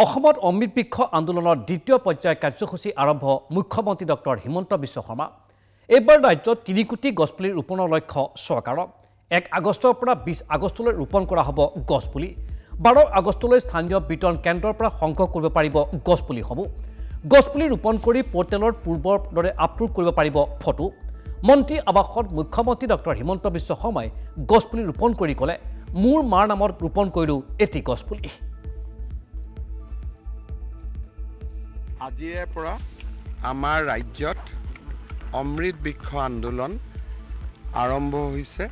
অসমত অমৃত বৃক্ষ আন্দোলনৰ দ্বিতীয় পৰ্যায়ৰ কাৰ্যসূচী আৰম্ভ মুখ্যমন্ত্ৰী ডক্টৰ হিমন্ত বিশ্ব শৰ্মা। এইবাৰ ৰাজ্যত ৩ কোটি গছপুলি ৰোপণৰ লক্ষ্য চৰকাৰৰ। ১ আগষ্টৰ পৰা ২০ আগষ্টলৈ ৰোপণ কৰা হ'ব গছপুলি। ১২ আগষ্টলৈ স্থানীয় বিতৰণ কেন্দ্ৰৰ পৰা সংগ্ৰহ কৰিব পাৰিব গছপুলিসমূহ। গছপুলি ৰোপণ কৰি পৰ্টেলৰ পূৰ্বৰ দৰে আপলোড কৰিব পাৰিব ফটো। মন্ত্ৰী আৱাসত মুখ্যমন্ত্ৰী ডক্টৰ হিমন্ত বিশ্ব শৰ্মাই গছপুলি ৰোপণ কৰি ক'লে, মোৰ মাৰ নামত ৰোপণ কৰিলোঁ এটি গছপুলি। আজিৰে পৰা আমাৰ ৰাজ্যত অমৃত বৃক্ষ আন্দোলন আৰম্ভ হৈছে।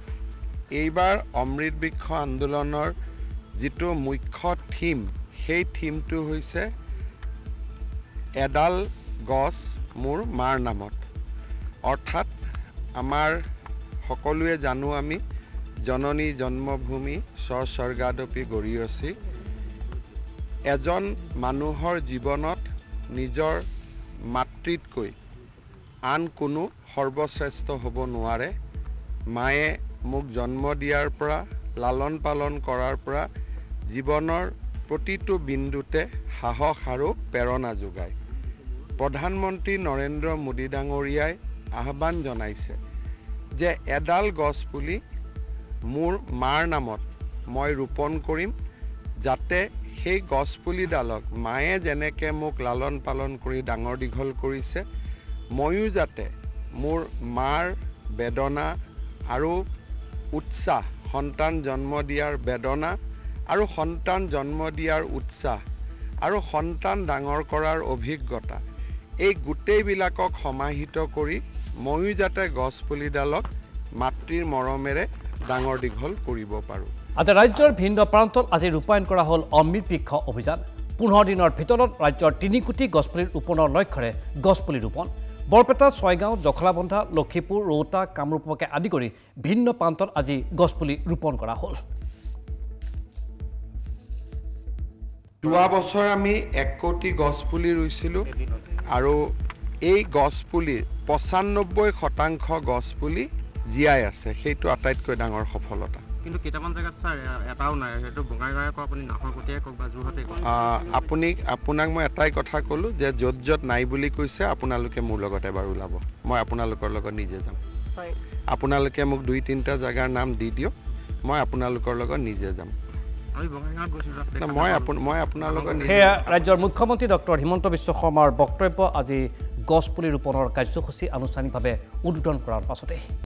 এইবাৰ অমৃত বৃক্ষ আন্দোলনৰ যিটো মুখ্য থিম, সেই থিমটো হৈছে এডাল গছ মোৰ মাৰ নামত। অৰ্থাৎ আমাৰ সকলোৱে জানো আমি জননী জন্মভূমি স্বৰ্গাদপি গৰীয়সী। এজন মানুহৰ জীৱনত নিজৰ মাতৃতকৈ আন কোনো সৰ্বশ্ৰেষ্ঠ হ'ব নোৱাৰে। মায়ে মোক জন্ম দিয়াৰ পৰা লালন পালন কৰাৰ পৰা জীৱনৰ প্ৰতিটো বিন্দুতে সাহস আৰু প্ৰেৰণা যোগায়। প্ৰধানমন্ত্ৰী নৰেন্দ্ৰ মোদী ডাঙৰীয়াই আহ্বান জনাইছে যে এডাল গছপুলি মোৰ মাৰ নামত মই ৰোপণ কৰিম, যাতে সেই গছপুলিডালক মায়ে যেনেকৈ মোক লালন পালন কৰি ডাঙৰ দীঘল কৰিছে, ময়ো যাতে মোৰ মাৰ বেদনা আৰু উৎসাহ, সন্তান জন্ম দিয়াৰ বেদনা আৰু সন্তান জন্ম দিয়াৰ উৎসাহ আৰু সন্তান ডাঙৰ কৰাৰ অভিজ্ঞতা, এই গোটেইবিলাকক সমাহিত কৰি ময়ো যাতে গছপুলিডালক মাতৃৰ মৰমেৰে ডাঙৰ দীঘল কৰিব পাৰোঁ। আজি ৰাজ্যৰ ভিন্ন প্ৰান্তত আজি ৰূপায়ণ কৰা হ'ল অমৃত বৃক্ষ অভিযান। ১৫ দিনৰ ভিতৰত ৰাজ্যৰ ৩ কোটি গছপুলি ৰোপণৰ লক্ষ্যৰে গছপুলি ৰোপণ। বৰপেটা, ছয়গাঁও, জখলাবন্ধা, লক্ষীপুৰ, ৰৌতা, কামৰূপকে আদি কৰি ভিন্ন প্ৰান্তত আজি গছপুলি ৰোপণ কৰা হ'ল। যোৱা বছৰ আমি ১ কোটি গছপুলি ৰুইছিলোঁ আৰু এই গছপুলিৰ ৯৫% গছপুলি জীয়াই আছে। সেইটো আটাইতকৈ ডাঙৰ সফলতা। কিন্তু কেইটামান জেগাত ছাৰ এটাও নাই, সেইটো বঙাইগাঁৱে কওক, আপুনি নাহৰকটীয়াই কওক বা যোৰহাটে কওক। আপোনাক মই এটাই কথা ক'লোঁ যে য'ত য'ত নাই বুলি কৈছে আপোনালোকে মোৰ লগত এবাৰ ওলাব, মই আপোনালোকৰ লগত নিজে যাম। আপোনালোকে মোক ২-৩টা জেগাৰ নাম দি দিয়ক, মই আপোনালোকৰ লগত নিজে যাম। মই আপোনাৰ লগত সেয়া ৰাজ্যৰ মুখ্যমন্ত্ৰী ডক্টৰ হিমন্ত বিশ্ব শৰ্মাৰ বক্তব্য আজি গছপুলি ৰোপণৰ কাৰ্যসূচী আনুষ্ঠানিকভাৱে উদ্বোধন কৰাৰ পাছতে।